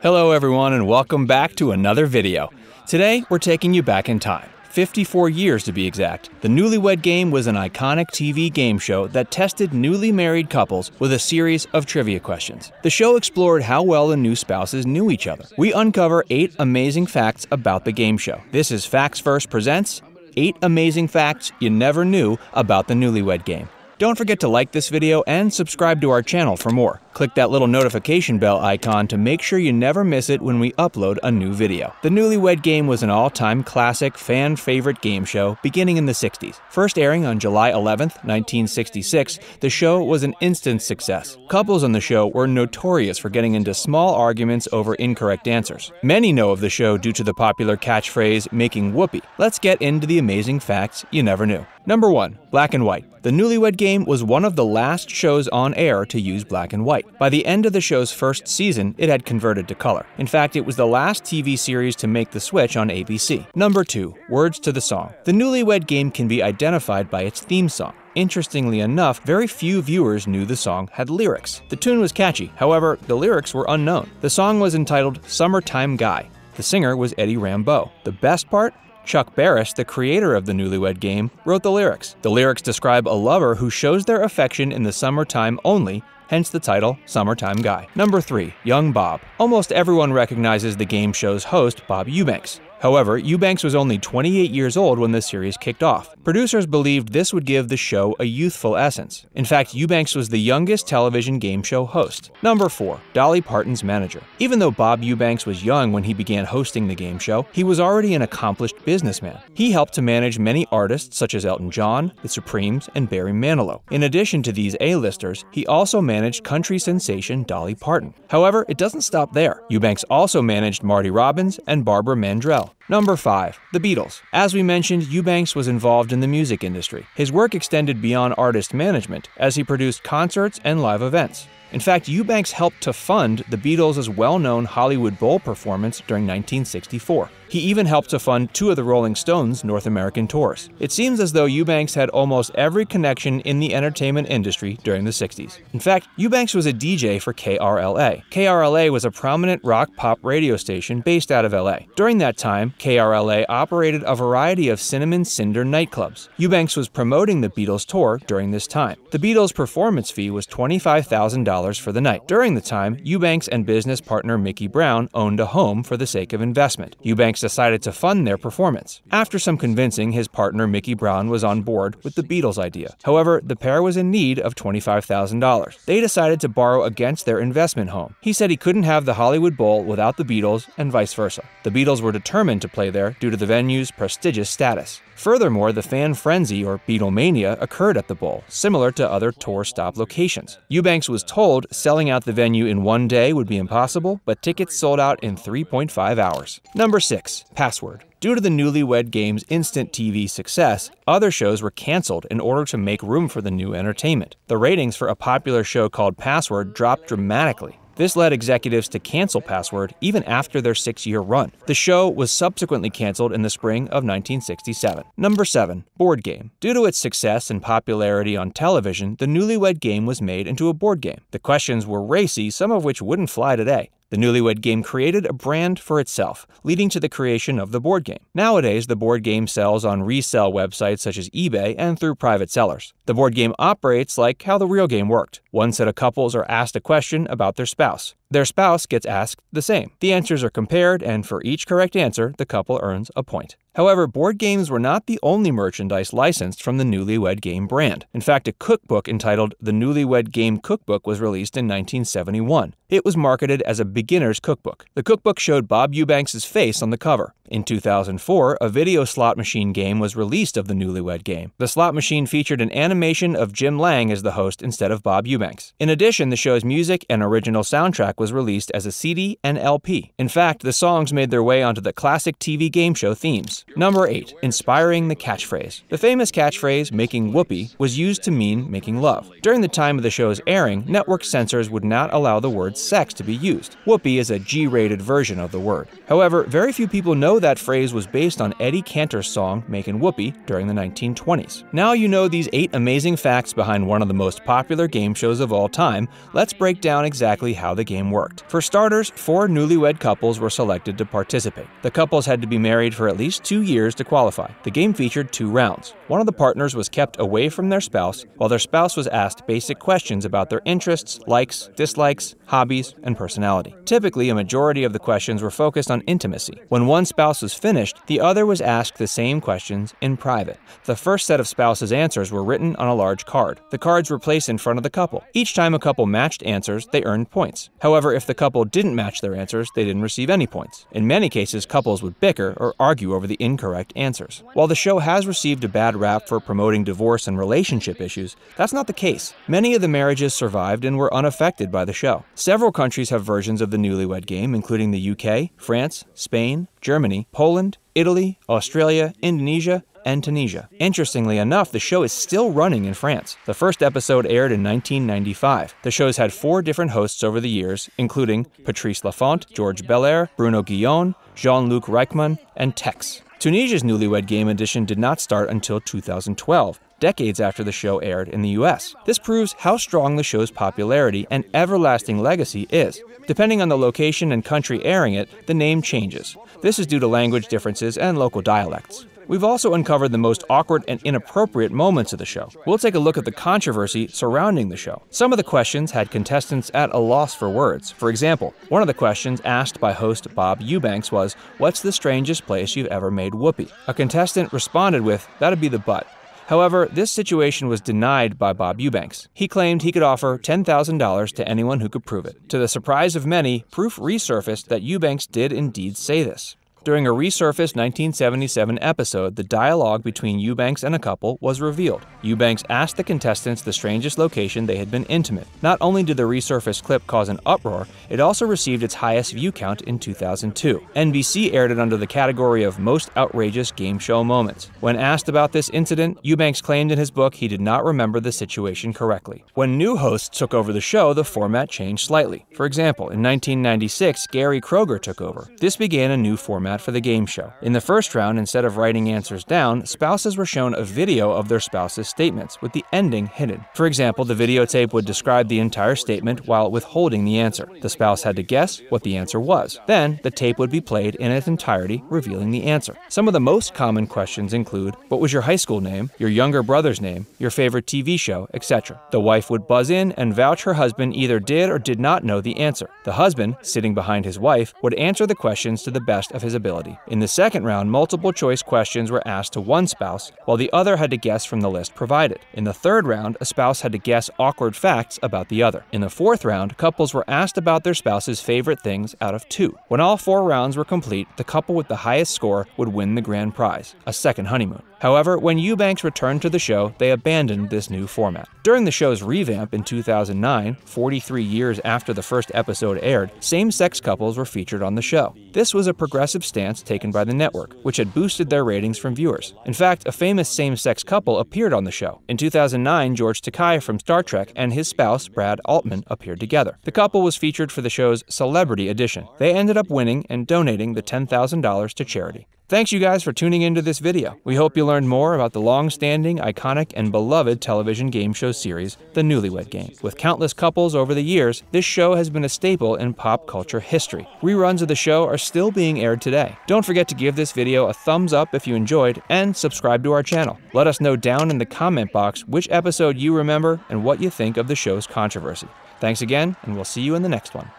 Hello everyone and welcome back to another video. Today we're taking you back in time. 54 years to be exact. The Newlywed Game was an iconic TV game show that tested newly married couples with a series of trivia questions. The show explored how well the new spouses knew each other. We uncover 8 amazing facts about the game show. This is Facts First presents 8 amazing facts you never knew about the Newlywed Game. Don't forget to like this video and subscribe to our channel for more. Click that little notification bell icon to make sure you never miss it when we upload a new video. The Newlywed Game was an all-time classic, fan-favorite game show beginning in the 60s. First airing on July 11th, 1966, the show was an instant success. Couples on the show were notorious for getting into small arguments over incorrect answers. Many know of the show due to the popular catchphrase, making whoopee. Let's get into the amazing facts you never knew. Number 1. Black and white. The Newlywed Game was one of the last shows on air to use black and white. By the end of the show's first season, it had converted to color. In fact, it was the last TV series to make the switch on ABC. Number 2. Words to the song. The Newlywed Game can be identified by its theme song. Interestingly enough, very few viewers knew the song had lyrics. The tune was catchy, however, the lyrics were unknown. The song was entitled Summertime Guy. The singer was Eddie Rambeau. The best part? Chuck Barris, the creator of the Newlywed Game, wrote the lyrics. The lyrics describe a lover who shows their affection in the summertime only, hence the title, Summertime Guy. Number 3. Young Bob. Almost everyone recognizes the game show's host, Bob Eubanks. However, Eubanks was only 28 years old when the series kicked off. Producers believed this would give the show a youthful essence. In fact, Eubanks was the youngest television game show host. Number 4. Dolly Parton's manager. Even though Bob Eubanks was young when he began hosting the game show, he was already an accomplished businessman. He helped to manage many artists such as Elton John, The Supremes, and Barry Manilow. In addition to these A-listers, he also managed country sensation Dolly Parton. However, it doesn't stop there. Eubanks also managed Marty Robbins and Barbara Mandrell. Number 5. The Beatles. As we mentioned, Eubanks was involved in the music industry. His work extended beyond artist management, as he produced concerts and live events. In fact, Eubanks helped to fund the Beatles' well-known Hollywood Bowl performance during 1964. He even helped to fund 2 of the Rolling Stones' North American tours. It seems as though Eubanks had almost every connection in the entertainment industry during the 60s. In fact, Eubanks was a DJ for KRLA. KRLA was a prominent rock-pop radio station based out of LA. During that time, KRLA operated a variety of Cinnamon Cinder nightclubs. Eubanks was promoting the Beatles tour during this time. The Beatles' performance fee was $25,000 for the night. During the time, Eubanks and business partner Mickey Brown owned a home for the sake of investment. Eubanks decided to fund their performance. After some convincing, his partner Mickey Brown was on board with the Beatles idea. However, the pair was in need of $25,000. They decided to borrow against their investment home. He said he couldn't have the Hollywood Bowl without the Beatles and vice versa. The Beatles were determined to play there due to the venue's prestigious status. Furthermore, the fan frenzy or Beatlemania occurred at the Bowl, similar to other tour stop locations. Eubanks was told selling out the venue in one day would be impossible, but tickets sold out in 3.5 hours. Number 6. Password. Due to the Newlywed Game's instant TV success, other shows were canceled in order to make room for the new entertainment. The ratings for a popular show called Password dropped dramatically. This led executives to cancel Password even after their 6-year run. The show was subsequently canceled in the spring of 1967. Number 7. Board game. Due to its success and popularity on television, the Newlywed Game was made into a board game. The questions were racy, some of which wouldn't fly today. The Newlywed Game created a brand for itself, leading to the creation of the board game. Nowadays, the board game sells on resale websites such as eBay and through private sellers. The board game operates like how the real game worked. One set of couples are asked a question about their spouse. Their spouse gets asked the same. The answers are compared, and for each correct answer, the couple earns a point. However, board games were not the only merchandise licensed from the Newlywed Game brand. In fact, a cookbook entitled The Newlywed Game Cookbook was released in 1971. It was marketed as a beginner's cookbook. The cookbook showed Bob Eubanks' face on the cover. In 2004, a video slot machine game was released of the Newlywed Game. The slot machine featured an animation of Jim Lang as the host instead of Bob Eubanks. In addition, the show's music and original soundtrack was released as a CD and LP. In fact, the songs made their way onto the classic TV game show themes. Number 8. Inspiring the catchphrase. The famous catchphrase, making whoopee, was used to mean making love. During the time of the show's airing, network censors would not allow the word sex to be used. Whoopee is a G-rated version of the word. However, very few people know that phrase was based on Eddie Cantor's song Makin' Whoopee during the 1920s. Now you know these 8 amazing facts behind one of the most popular game shows of all time, let's break down exactly how the game worked. For starters, 4 newlywed couples were selected to participate. The couples had to be married for at least 2 years to qualify. The game featured 2 rounds. One of the partners was kept away from their spouse, while their spouse was asked basic questions about their interests, likes, dislikes, hobbies, and personality. Typically, a majority of the questions were focused on intimacy. When one spouse was finished, the other was asked the same questions in private. The first set of spouses' answers were written on a large card. The cards were placed in front of the couple. Each time a couple matched answers, they earned points. However, if the couple didn't match their answers, they didn't receive any points. In many cases, couples would bicker or argue over the incorrect answers. While the show has received a bad rap for promoting divorce and relationship issues, that's not the case. Many of the marriages survived and were unaffected by the show. Several countries have versions of the Newlywed Game, including the UK, France, Spain, Germany, Poland, Italy, Australia, Indonesia, and Tunisia. Interestingly enough, the show is still running in France. The first episode aired in 1995. The show's had 4 different hosts over the years, including Patrice Lafont, George Belair, Bruno Guillon, Jean-Luc Reichmann, and Tex. Tunisia's Newlywed Game edition did not start until 2012. Decades after the show aired in the US. This proves how strong the show's popularity and everlasting legacy is. Depending on the location and country airing it, the name changes. This is due to language differences and local dialects. We've also uncovered the most awkward and inappropriate moments of the show. We'll take a look at the controversy surrounding the show. Some of the questions had contestants at a loss for words. For example, one of the questions asked by host Bob Eubanks was, "What's the strangest place you've ever made whoopee?" A contestant responded with, "That'd be the butt." However, this situation was denied by Bob Eubanks. He claimed he could offer $10,000 to anyone who could prove it. To the surprise of many, proof resurfaced that Eubanks did indeed say this. During a resurfaced 1977 episode, the dialogue between Eubanks and a couple was revealed. Eubanks asked the contestants the strangest location they had been intimate. Not only did the resurfaced clip cause an uproar, it also received its highest view count in 2002. NBC aired it under the category of Most Outrageous Game Show Moments. When asked about this incident, Eubanks claimed in his book he did not remember the situation correctly. When new hosts took over the show, the format changed slightly. For example, in 1996, Gary Kroeger took over. This began a new format for the game show. In the first round, instead of writing answers down, spouses were shown a video of their spouse's statements, with the ending hidden. For example, the videotape would describe the entire statement while withholding the answer. The spouse had to guess what the answer was. Then, the tape would be played in its entirety, revealing the answer. Some of the most common questions include, what was your high school name, your younger brother's name, your favorite TV show, etc. The wife would buzz in and vouch her husband either did or did not know the answer. The husband, sitting behind his wife, would answer the questions to the best of his ability. In the second round, multiple choice questions were asked to one spouse, while the other had to guess from the list provided. In the third round, a spouse had to guess awkward facts about the other. In the fourth round, couples were asked about their spouse's favorite things out of 2. When all 4 rounds were complete, the couple with the highest score would win the grand prize, a second honeymoon. However, when Eubanks returned to the show, they abandoned this new format. During the show's revamp in 2009, 43 years after the first episode aired, same-sex couples were featured on the show. This was a progressive stance taken by the network, which had boosted their ratings from viewers. In fact, a famous same-sex couple appeared on the show. In 2009, George Takei from Star Trek and his spouse, Brad Altman, appeared together. The couple was featured for the show's Celebrity Edition. They ended up winning and donating the $10,000 to charity. Thanks you guys for tuning into this video. We hope you learned more about the long-standing, iconic, and beloved television game show series, The Newlywed Game. With countless couples over the years, this show has been a staple in pop culture history. Reruns of the show are still being aired today. Don't forget to give this video a thumbs up if you enjoyed, and subscribe to our channel. Let us know down in the comment box which episode you remember and what you think of the show's controversy. Thanks again, and we'll see you in the next one.